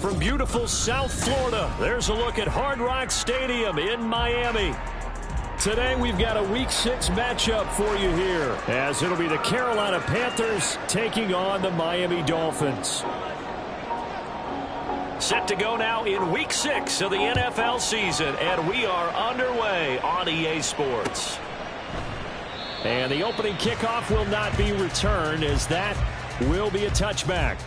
from beautiful South Florida, there's a look at Hard Rock Stadium in Miami. Today we've got a Week 6 matchup for you here, as it'll be the Carolina Panthers taking on the Miami Dolphins. Set to go now in Week 6 of the NFL season, and we are underway on EA Sports. And the opening kickoff will not be returned, as that will be a touchback.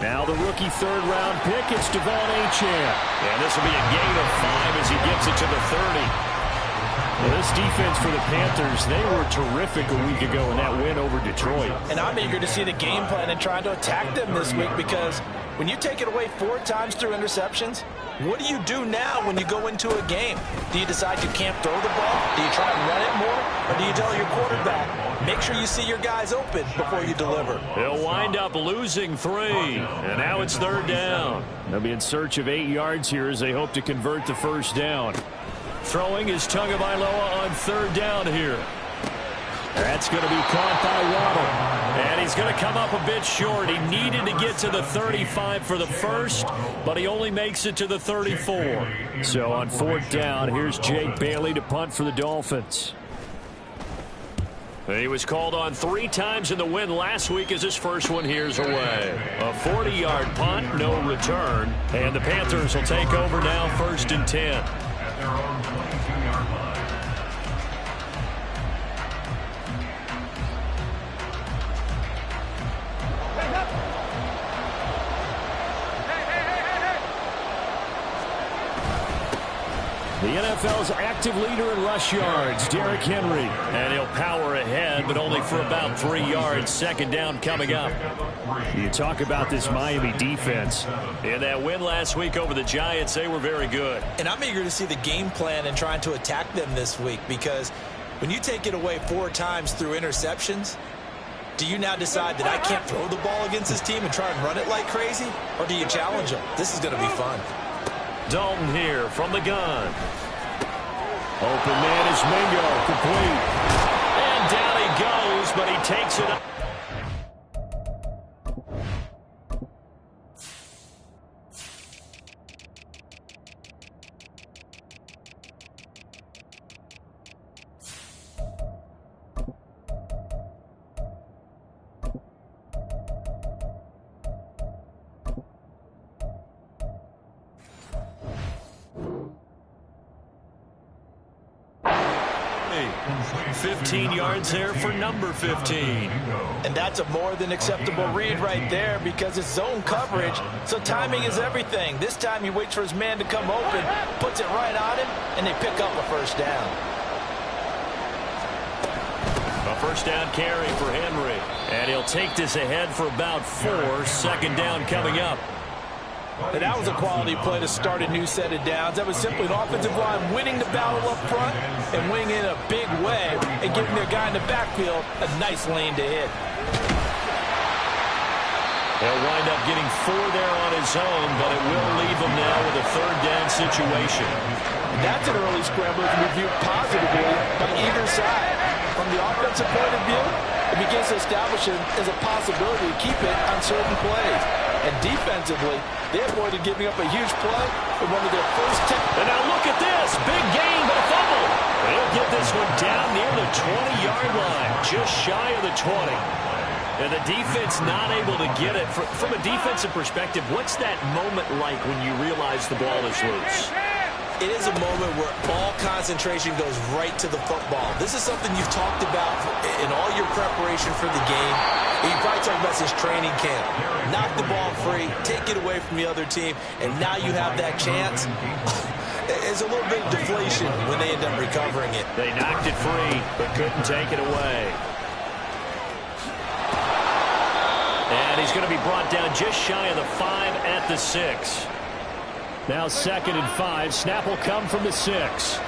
Now the rookie third-round pick, it's Devon Achane. And this will be a gain of 5 as he gets it to the 30. Well, this defense for the Panthers, they were terrific a week ago in that win over Detroit. And I'm eager to see the game plan and trying to attack them this week, because when you take it away 4 times through interceptions, what do you do now when you go into a game? Do you decide you can't throw the ball? Do you try and run it more? Or do you tell your quarterback, make sure you see your guys open before you deliver? They'll wind up losing 3. And now it's third down. They'll be in search of 8 yards here as they hope to convert the first down. Throwing is Tagovailoa on third down here. That's going to be caught by Waddle. And he's going to come up a bit short. He needed to get to the 35 for the first, but he only makes it to the 34. So on fourth down, here's Jake Bailey to punt for the Dolphins. He was called on 3 times in the win last week as his first one here's away. A 40-yard punt, no return. And the Panthers will take over now, 1st and 10. The NFL's active leader in rush yards, Derrick Henry. And he'll power ahead, but only for about 3 yards. Second down coming up. You talk about this Miami defense. In that win last week over the Giants, they were very good. And I'm eager to see the game plan and trying to attack them this week, because when you take it away 4 times through interceptions, do you now decide that I can't throw the ball against this team and try and run it like crazy? Or do you challenge them? This is going to be fun. Dalton here from the gun. Open man is Mingo, complete. And down he goes, but he takes it up. Hey, 15 yards there for number 15. And that's a more than acceptable read right there, because it's zone coverage, so timing is everything. This time he waits for his man to come open, puts it right on him, and they pick up a first down. A first down carry for Henry. And he'll take this ahead for about 4. Second down coming up. And that was a quality play to start a new set of downs. That was simply an offensive line winning the battle up front and winning in a big way and giving their guy in the backfield a nice lane to hit. He'll wind up getting 4 there on his own, but it will leave him now with a third down situation. That's an early scramble to be viewed positively by either side. From the offensive point of view, it begins to establish it as a possibility to keep it on certain plays. And defensively, they avoided giving up a huge play in one of their first 10. And now look at this. Big gain, but a fumble. They'll get this one down near the 20-yard line, just shy of the 20. And the defense not able to get it. From a defensive perspective, what's that moment like when you realize the ball is loose? It is a moment where all concentration goes right to the football. This is something you've talked about in all your preparation for the game. You probably talked about since training camp. Knock the ball free, take it away from the other team, and now you have that chance. There's a little bit of deflation when they end up recovering it. They knocked it free, but couldn't take it away. And he's going to be brought down just shy of the 5 at the 6. Now 2nd and 5. Snap will come from the 6.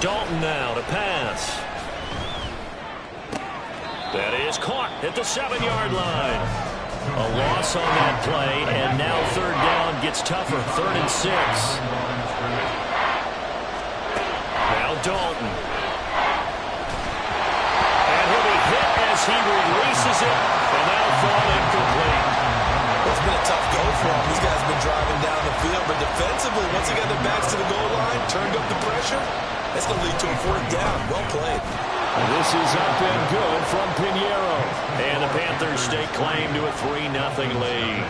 Dalton now to pass. That is caught at the 7-yard line. A loss on that play, and now third down gets tougher. 3rd and 6. Now Dalton. And he'll be hit as he releases it, and that'll fall incomplete. It's been a tough go for him. These guys have been driving down the field, but defensively, once they got their backs to the goal line, turned up the pressure, that's going to lead to a 4th down. Well played. This is up and good from Pinheiro. And the Panthers stake claim to a 3-0 lead.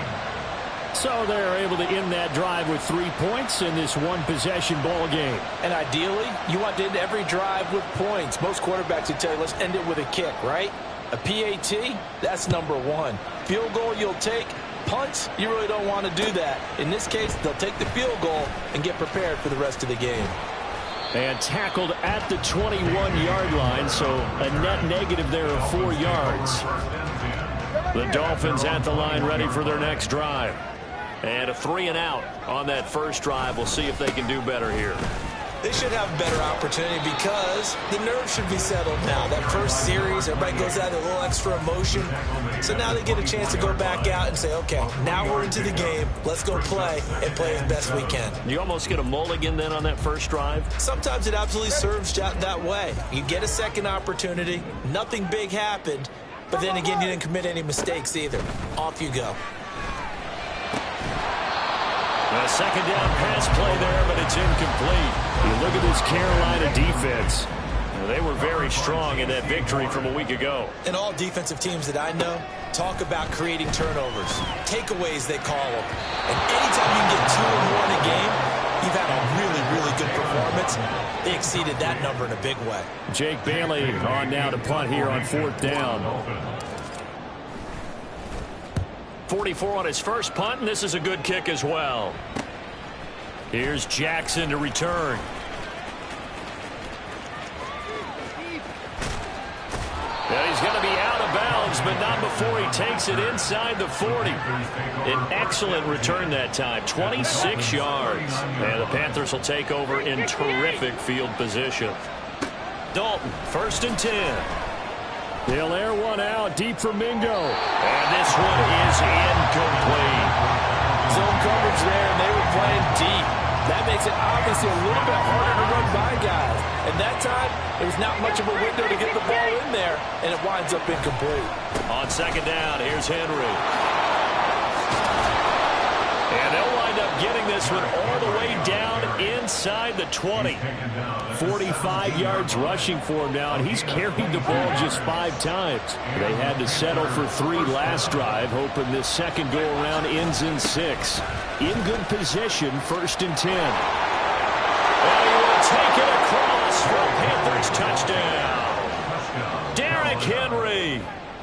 So they're able to end that drive with 3 points in this one-possession ball game. And ideally, you want to end every drive with points. Most quarterbacks would tell you, let's end it with a kick, right? A PAT, that's number 1. Field goal you'll take. Punts, you really don't want to do that. In this case, they'll take the field goal and get prepared for the rest of the game. And tackled at the 21-yard line, so a net negative there of 4 yards. The Dolphins at the line ready for their next drive. And a 3-and-out on that first drive. We'll see if they can do better here. They should have a better opportunity because the nerves should be settled now. That first series, everybody goes out with a little extra emotion. So now they get a chance to go back out and say, okay, now we're into the game. Let's go play and play as best we can. You almost get a mulligan then on that first drive? Sometimes it absolutely serves that way. You get a second opportunity. Nothing big happened. But then again, you didn't commit any mistakes either. Off you go. A second down pass play there, but it's incomplete. You look at this Carolina defense. They were very strong in that victory from a week ago. And all defensive teams that I know talk about creating turnovers. Takeaways, they call them. And anytime you can get 2 or more in a game, you've had a really, really good performance. They exceeded that number in a big way. Jake Bailey on now to punt here on 4th down. 44 on his first punt, and this is a good kick as well. Here's Jackson to return. And he's going to be out of bounds, but not before he takes it inside the 40. An excellent return that time, 26 yards. And the Panthers will take over in terrific field position. Dalton, 1st and 10. They'll air one out deep for Mingo. And this one is incomplete. Zone coverage there, and they were playing deep. That makes it obviously a little bit harder to run by guys. And that time, there was not much of a window to get the ball in there, and it winds up incomplete. On 2nd down, here's Henry. And they'll wind up getting this one all the way down inside the 20. 45 yards rushing for him now, and he's carried the ball just 5 times. They had to settle for 3 last drive, hoping this second go-around ends in 6. In good position, 1st and 10. And he will take it across for a Panthers touchdown. Derrick Henry.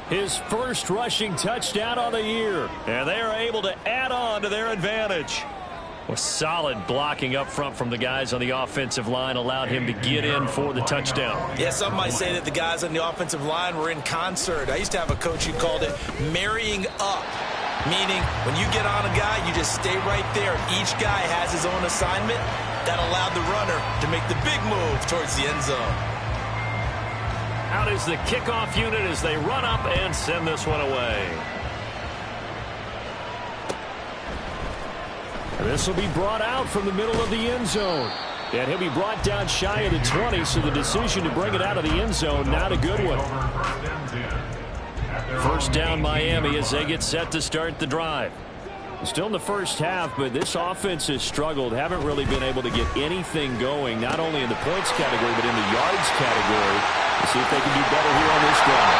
His first rushing touchdown on the year. And they are able to add on to their advantage. Well, solid blocking up front from the guys on the offensive line allowed him to get in for the touchdown. Yeah, some might say that the guys on the offensive line were in concert. I used to have a coach who called it marrying up, meaning when you get on a guy, you just stay right there. Each guy has his own assignment. That allowed the runner to make the big move towards the end zone. Out is the kickoff unit as they run up and send this one away. This will be brought out from the middle of the end zone. And he'll be brought down shy of the 20, so the decision to bring it out of the end zone, not a good one. 1st down Miami as they get set to start the drive. Still in the first half, but this offense has struggled. Haven't really been able to get anything going, not only in the points category, but in the yards category. Let's see if they can do better here on this drive.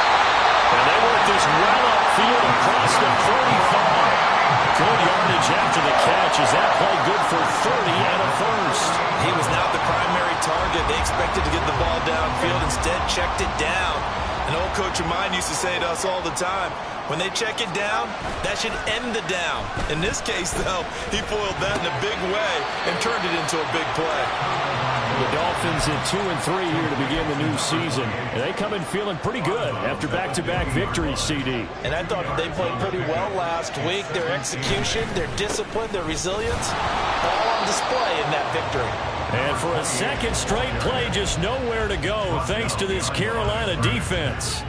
And they work this well upfield across the 45. Good yardage after the catch. Is that play good for 30 and a first? He was not the primary target. They expected to get the ball downfield. Instead, checked it down. An old coach of mine used to say to us all the time, when they check it down, that should end the down. In this case, though, he foiled that in a big way and turned it into a big play. The Dolphins at 2-3 here to begin the new season. And they come in feeling pretty good after back-to-back victories, CD. And I thought that they played pretty well last week. Their execution, their discipline, their resilience, all on display in that victory. And for a second straight play, just nowhere to go thanks to this Carolina defense.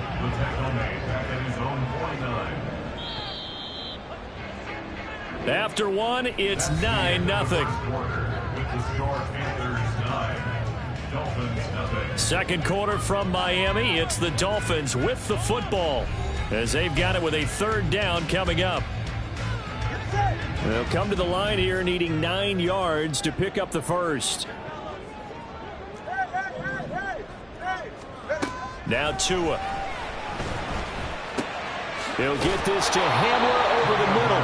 After one, it's 9-0. Second quarter from Miami. It's the Dolphins with the football as they've got it with a third down coming up. They'll come to the line here needing 9 yards to pick up the first. Now Tua. He'll get this to Hamler over the middle.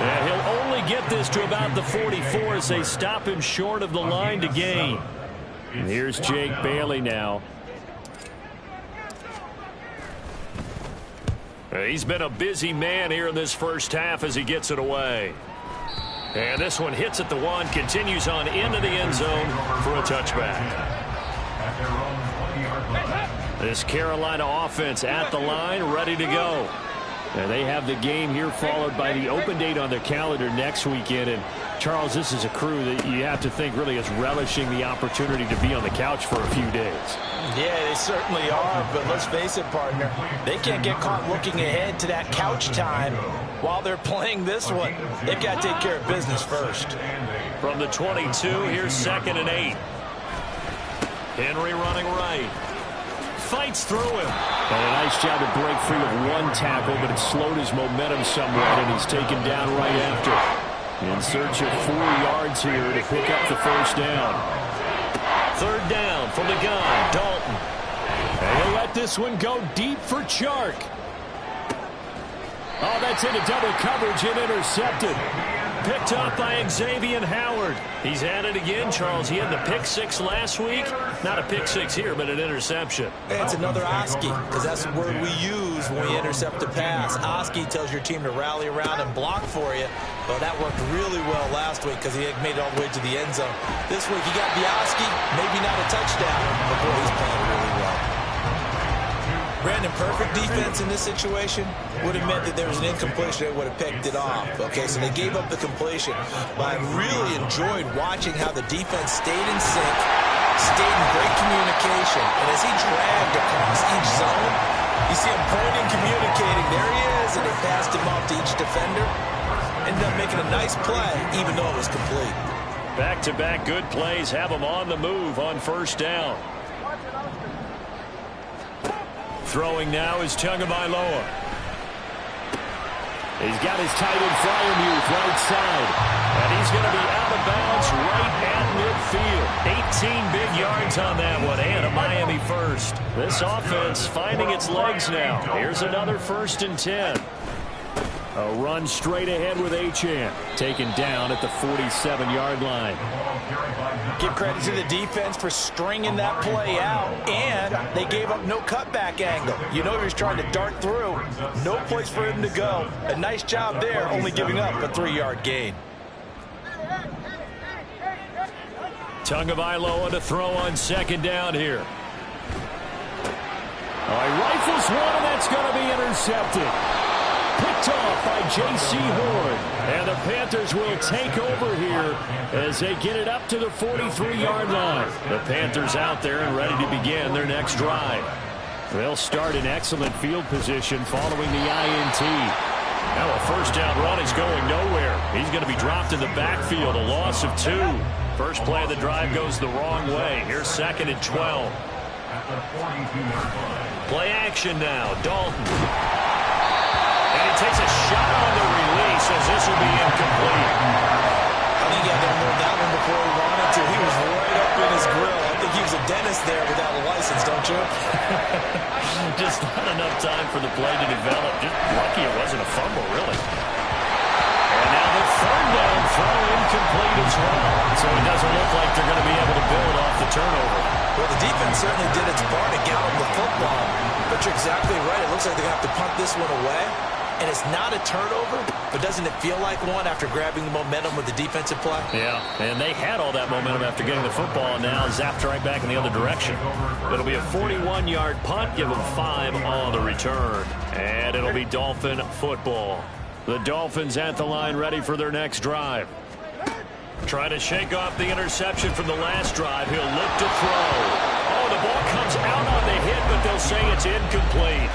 And he'll only get this to about the 44 as they stop him short of the line to gain. And here's Jake Bailey now. He's been a busy man here in this first half as he gets it away. And this one hits at the 1, continues on into the end zone for a touchback. This Carolina offense at the line, ready to go. And they have the game here followed by the open date on their calendar next weekend. And, Charles, this is a crew that you have to think really is relishing the opportunity to be on the couch for a few days. Yeah, they certainly are, but let's face it, partner. They can't get caught looking ahead to that couch time while they're playing this one. They've got to take care of business first. From the 22, here's 2nd and 8. Henry running right. Fights through him. And a nice job to break free of one tackle, but it slowed his momentum somewhat, and he's taken down right after. In search of 4 yards here to pick up the first down. Third down from the gun, Dalton. And he'll let this one go deep for Chark. Oh, that's into double coverage and intercepted. Picked up by Xavier Howard. He's at it again, Charles. He had the pick 6 last week. Not a pick 6 here, but an interception. It's another Oski, because that's the word we use when we intercept a pass. Oski tells your team to rally around and block for you. Well, that worked really well last week because he had made it all the way to the end zone. This week he got the Oski, maybe not a touchdown, but boy, he's playing really well. Brandon, perfect defense in this situation would have meant that there was an incompletion. They would have picked it off. Okay, so they gave up the completion. But I really enjoyed watching how the defense stayed in sync, stayed in great communication. And as he dragged across each zone, you see him pointing, communicating. There he is, and they passed him off to each defender. Ended up making a nice play, even though it was complete. Back-to-back good plays have him on the move on first down. Throwing now is Tagovailoa. He's got his tight end Fryermuth right side. And he's going to be out of bounds right at midfield. 18 big yards on that one, and a Miami first. This offense finding its legs now. Here's another 1st and 10. A run straight ahead with Achane. Taken down at the 47-yard line. Give credit to the defense for stringing that play out, and they gave up no cutback angle. You know he was trying to dart through. No place for him to go. A nice job there, only giving up a 3-yard gain. Tagovailoa to throw on 2nd down here. Oh, he rifles one, and that's going to be intercepted. Picked off by J.C. Horn. And the Panthers will take over here as they get it up to the 43-yard line. The Panthers out there and ready to begin their next drive. They'll start in excellent field position following the INT. Now a first down run is going nowhere. He's going to be dropped in the backfield, a loss of 2. First play of the drive goes the wrong way. Here's 2nd and 12. Play action now, Dalton. And he takes a shot on the release as this will be incomplete. I think he had to move that one before he wanted to. He was right up in his grill. I think he was a dentist there without a license, don't you? Just not enough time for the play to develop. Just lucky it wasn't a fumble, really. And now the 3rd down throw incomplete as well. So it doesn't look like they're going to be able to build off the turnover. Well, the defense certainly did its part to get on the football. But you're exactly right. It looks like they're going to have to punt this one away. And it's not a turnover, but doesn't it feel like one after grabbing the momentum with the defensive play? Yeah, and they had all that momentum after getting the football, and now zapped right back in the other direction. It'll be a 41-yard punt, give them 5 on the return. And it'll be Dolphin football. The Dolphins at the line ready for their next drive. Trying to shake off the interception from the last drive. He'll look to throw. Oh, the ball comes out on the hit, but they'll say it's incomplete.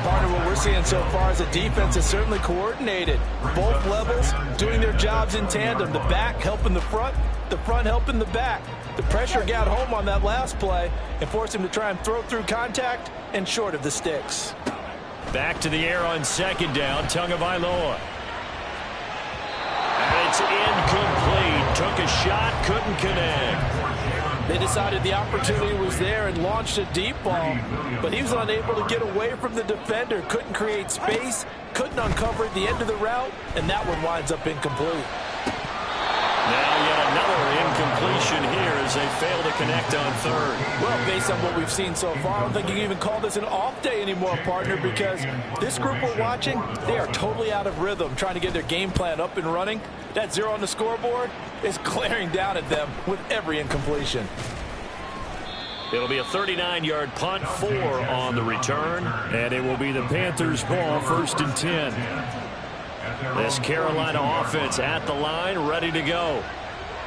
Partner, what we're seeing so far is the defense is certainly coordinated. Both levels doing their jobs in tandem. The back helping the front helping the back. The pressure got home on that last play and forced him to try and throw through contact and short of the sticks. Back to the air on second down, Tagovailoa. And it's incomplete. Took a shot, couldn't connect. They decided the opportunity was there and launched a deep ball, but he was unable to get away from the defender, couldn't create space, couldn't uncover the end of the route, and that one winds up incomplete. Now yet another incompletion here as they fail to connect on third. Well, based on what we've seen so far, I don't think you can even call this an off day anymore, partner, because this group we're watching, they are totally out of rhythm, trying to get their game plan up and running. That 0 on the scoreboard is glaring down at them with every incompletion. It'll be a 39-yard punt, 4 on the return, and it will be the Panthers' ball, 1st and 10. This Carolina offense at the line, ready to go.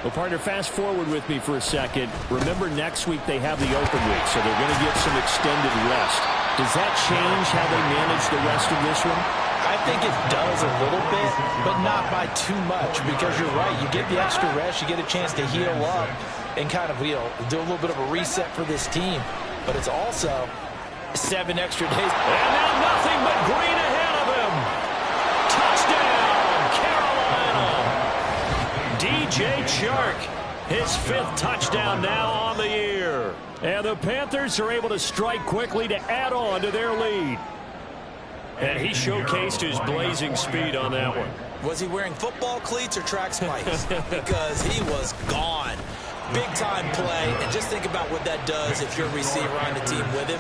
Well, partner, fast forward with me for a second. Remember, next week they have the open week, so they're going to get some extended rest. Does that change how they manage the rest of this one? I think it does a little bit, but not by too much, because you're right. You get the extra rest, you get a chance to heal up and kind of, do a little bit of a reset for this team. But it's also 7 extra days. And now nothing but green ahead of him. Touchdown, Carolina. DJ Chark, his 5th touchdown now on the year. And the Panthers are able to strike quickly to add on to their lead. And he showcased his blazing speed on that one. Was he wearing football cleats or track spikes? Because he was gone. Big-time play, and just think about what that does if you're a receiver on the team with him.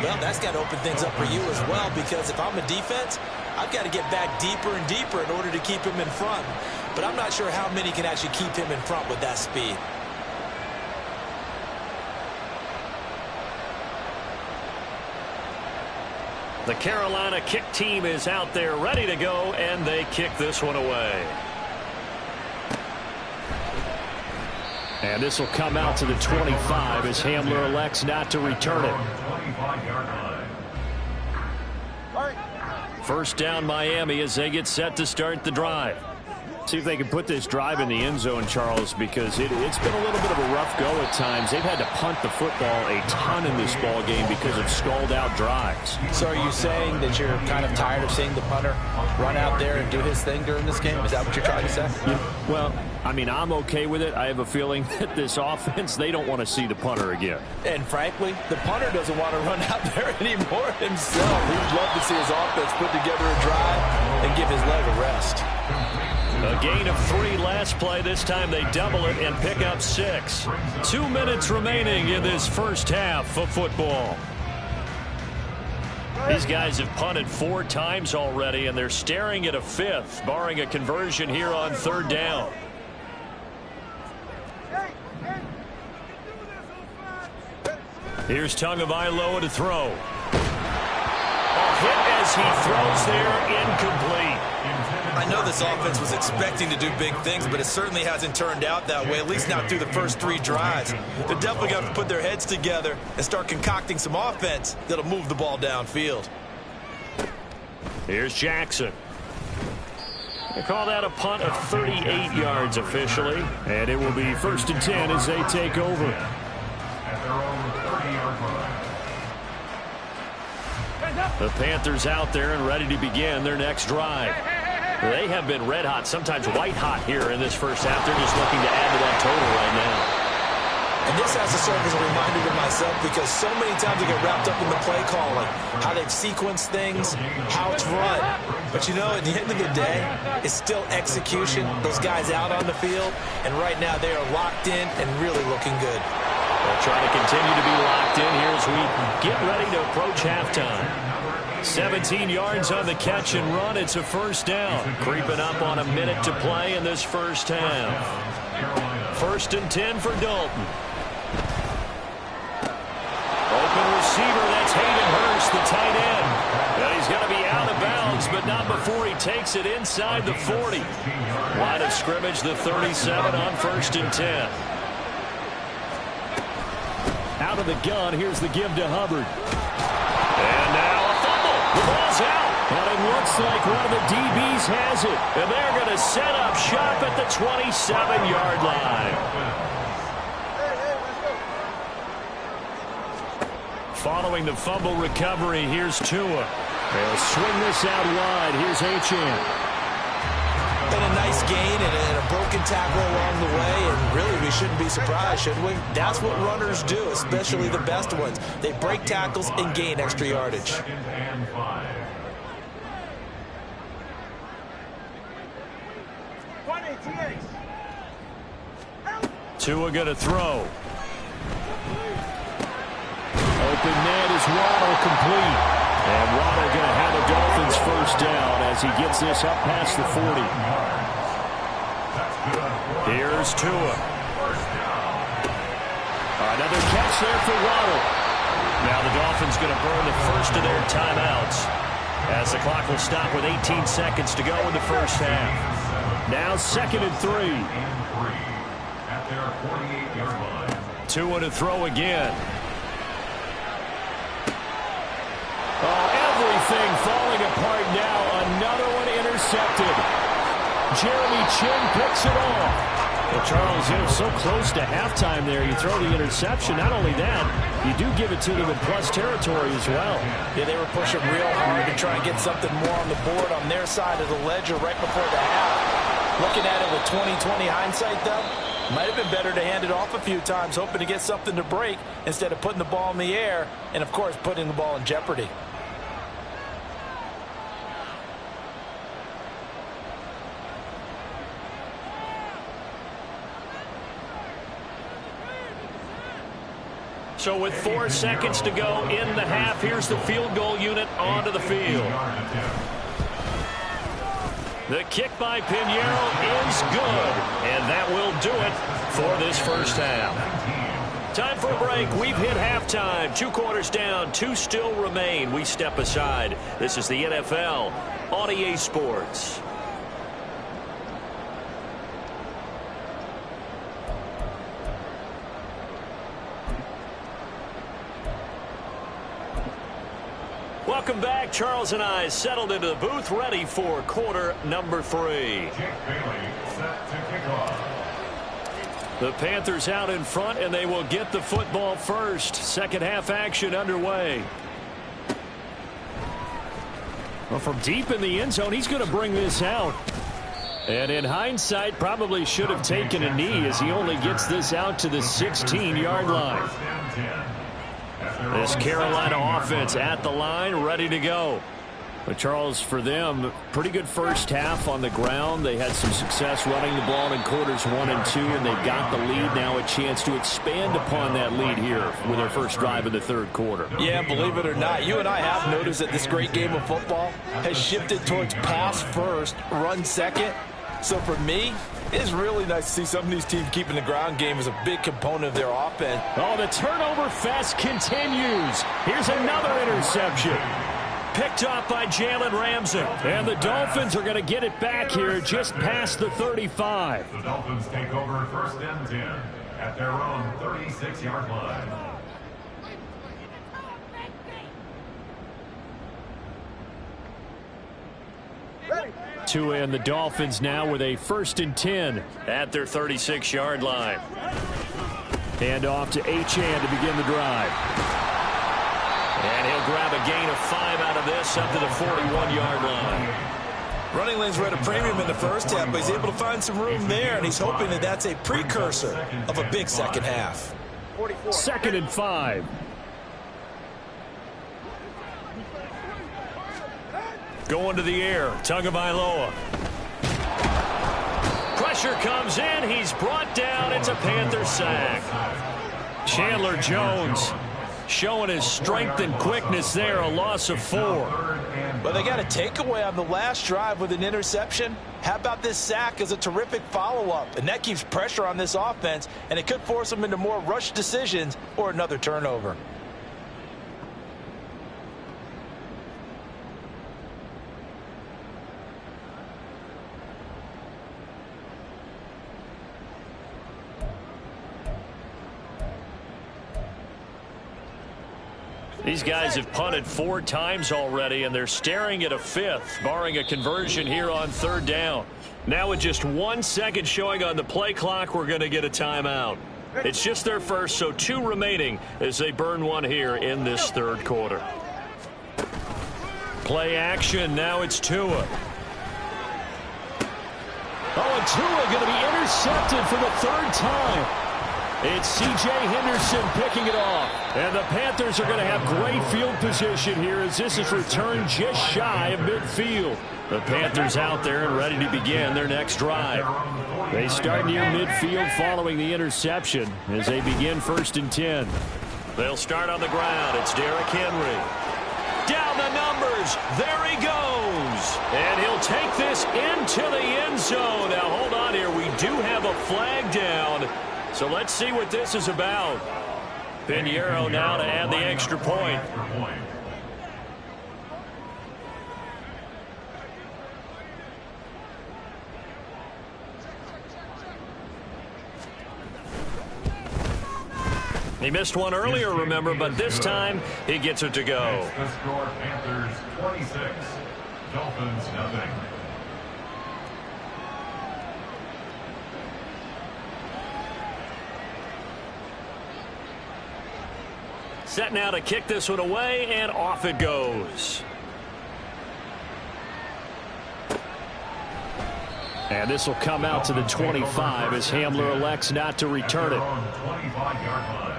Well, that's got to open things up for you as well, because if I'm a defense, I've got to get back deeper and deeper in order to keep him in front. But I'm not sure how many can actually keep him in front with that speed. The Carolina kick team is out there ready to go, and they kick this one away. And this will come out to the 25 as Hamler elects not to return it. 1st down Miami as they get set to start the drive. See if they can put this drive in the end zone, Charles, because it's been a little bit of a rough go at times. They've had to punt the football a ton in this ball game because of stalled-out drives. So are you saying that you're kind of tired of seeing the punter run out there and do his thing during this game? Is that what you're trying to say? Yeah, well, I mean, I'm okay with it. I have a feeling that this offense, they don't want to see the punter again. And frankly, the punter doesn't want to run out there anymore himself. He'd love to see his offense put together a drive and give his leg a rest. A gain of 3 last play. This time they double it and pick up 6. 2 minutes remaining in this first half of football. These guys have punted 4 times already, and they're staring at a 5th, barring a conversion here on 3rd down. Here's Tagovailoa to throw. A hit as he throws there, incomplete. I know this offense was expecting to do big things, but it certainly hasn't turned out that way, at least not through the first 3 drives. They're definitely going to put their heads together and start concocting some offense that'll move the ball downfield. Here's Jackson. They call that a punt of 38 yards officially, and it will be 1st and 10 as they take over. The Panthers out there and ready to begin their next drive. They have been red hot, sometimes white hot here in this first half. They're just looking to add to that total right now. And this has to serve as a reminder to myself, because so many times I get wrapped up in the play calling, how they've sequenced things, how it's run. But you know, at the end of the day, it's still execution. Those guys out on the field, and right now they are locked in and really looking good. They'll try to continue to be locked in here as we get ready to approach halftime. 17 yards on the catch and run. It's a 1st down. Creeping up on a minute to play in this first half. 1st and 10 for Dalton. Open receiver. That's Hayden Hurst, the tight end. And he's going to be out of bounds, but not before he takes it inside the 40. Line of scrimmage, the 37 on 1st and 10. Out of the gun, here's the give to Hubbard. And now a fumble. The ball's out. And it looks like one of the DBs has it. And they're going to set up shop at the 27-yard line. Following the fumble recovery, here's Tua. They'll swing this out wide. Here's Achane. And a nice gain and a broken tackle along the way, and really we shouldn't be surprised, should we? That's what runners do, especially the best ones. They break tackles and gain extra yardage. Tua going to throw. Open net is Waddle, complete. And Waddle going to have a Dolphins first down as he gets this up past the 40. Here's Tua. Another catch there for Waddle. Now the Dolphins going to burn the first of their timeouts as the clock will stop with 18 seconds to go in the first half. Now 2nd and 3. Tua to throw again. Oh, everything falling apart now. Another one intercepted. Jeremy Chin picks it off. Well, Charles, you're so close to halftime there. You throw the interception. Not only that, you do give it to them in plus territory as well. Yeah, they were pushing real hard to try and get something more on the board on their side of the ledger right before the half. Looking at it with 20/20 hindsight, though, might have been better to hand it off a few times, hoping to get something to break instead of putting the ball in the air and, of course, putting the ball in jeopardy. So with 4 seconds to go in the half, here's the field goal unit onto the field. The kick by Pinheiro is good, and that will do it for this first half. Time for a break. We've hit halftime. 2 quarters down, 2 still remain. We step aside. This is the NFL on EA Sports. Welcome back. Charles and I settled into the booth, ready for quarter number 3. The Panthers out in front, and they will get the football first. Second half action underway. Well, from deep in the end zone, he's going to bring this out. And in hindsight, probably should have taken a knee as he only gets this out to the 16-yard line. This Carolina offense at the line, ready to go. But Charles, for them, pretty good first half on the ground. They had some success running the ball in quarters 1 and 2, and they've got the lead now, a chance to expand upon that lead here with their first drive in the third quarter. Yeah, believe it or not, you and I have noticed that this great game of football has shifted towards pass first, run second. So for me, it's really nice to see some of these teams keeping the ground game as a big component of their offense. Oh, the turnover fest continues. Here's another interception. Picked off by Jalen Ramsey. And the Dolphins are going to get it back here just past the 35. The Dolphins take over 1st and 10 at their own 36-yard line. Tua and the Dolphins now with a 1st and 10 at their 36-yard line. Hand off to Achane to begin the drive. And he'll grab a gain of 5 out of this up to the 41-yard line. Running lanes were at a premium in the first half, but he's able to find some room there, and he's hoping that that's a precursor of a big second half. 2nd and 5. Going to the air, Tagovailoa. Pressure comes in, he's brought down, it's a Panther sack. Chandler Jones showing his strength and quickness there, a loss of 4. But they got a takeaway on the last drive with an interception. How about this sack as a terrific follow-up? And that keeps pressure on this offense, and it could force them into more rush decisions or another turnover. These guys have punted 4 times already, and they're staring at a 5th, barring a conversion here on 3rd down. Now with just 1 second showing on the play clock, we're going to get a timeout. It's just their first, so 2 remaining as they burn 1 here in this 3rd quarter. Play action, now it's Tua. Oh, and Tua going to be intercepted for the 3rd time. It's C.J. Henderson picking it off. And the Panthers are going to have great field position here as this is returned just shy of midfield. The Panthers out there and ready to begin their next drive. They start near midfield following the interception as they begin 1st and 10. They'll start on the ground. It's Derrick Henry. Down the numbers. There he goes. And he'll take this into the end zone. Now, hold on here. We do have a flag down. So let's see what this is about. Pinheiro now to add the extra point. He missed one earlier, remember, but this time he gets it to go. The score, Panthers 26, Dolphins nothing. Set now to kick this one away, and off it goes. And this will come out to the 25 as Hamler elects not to return it. 25-yard line.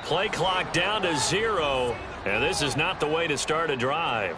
Play clock down to 0, and this is not the way to start a drive.